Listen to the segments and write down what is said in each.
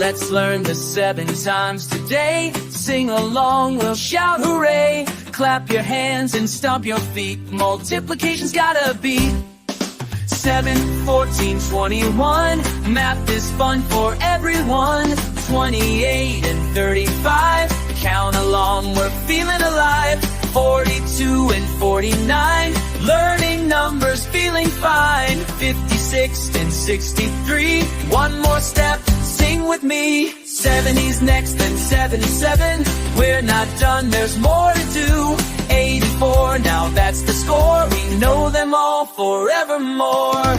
Let's learn the 7 times today. Sing along, we'll shout hooray. Clap your hands and stomp your feet. Multiplication's gotta be 7, 14, 21. Math is fun for everyone. 28 and 35. Count along, we're feeling alive. 42 and 49. Learning numbers, feeling fine. 56 and 63. One more step, sing with me. 70's next, then 77. We're not done, there's more to do. 84, now that's the score. We know them all forevermore.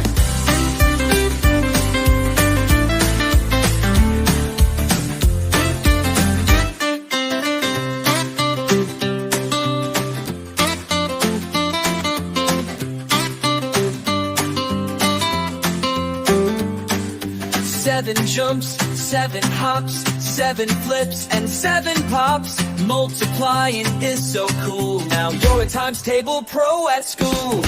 Seven jumps, 7 hops, 7 flips, and 7 pops. Multiplying is so cool. Now you're a times table pro at school.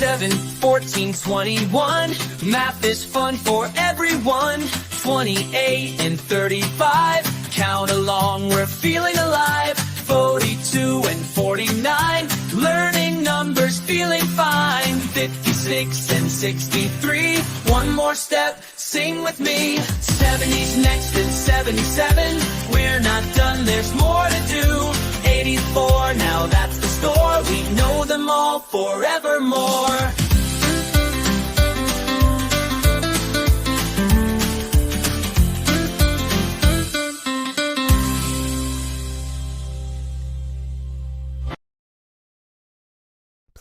Seven, 14, 21. Math is fun for everyone. 28 and 35. Count along, we're feeling alive. 42 and 49. Learning numbers, feeling fine. 56 and 63. One more step, sing with me. 70's next and 77. We're not done, there's more to do. 84, now that's the score. We know them all forevermore.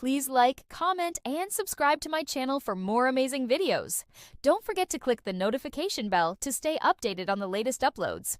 Please like, comment, and subscribe to my channel for more amazing videos. Don't forget to click the notification bell to stay updated on the latest uploads.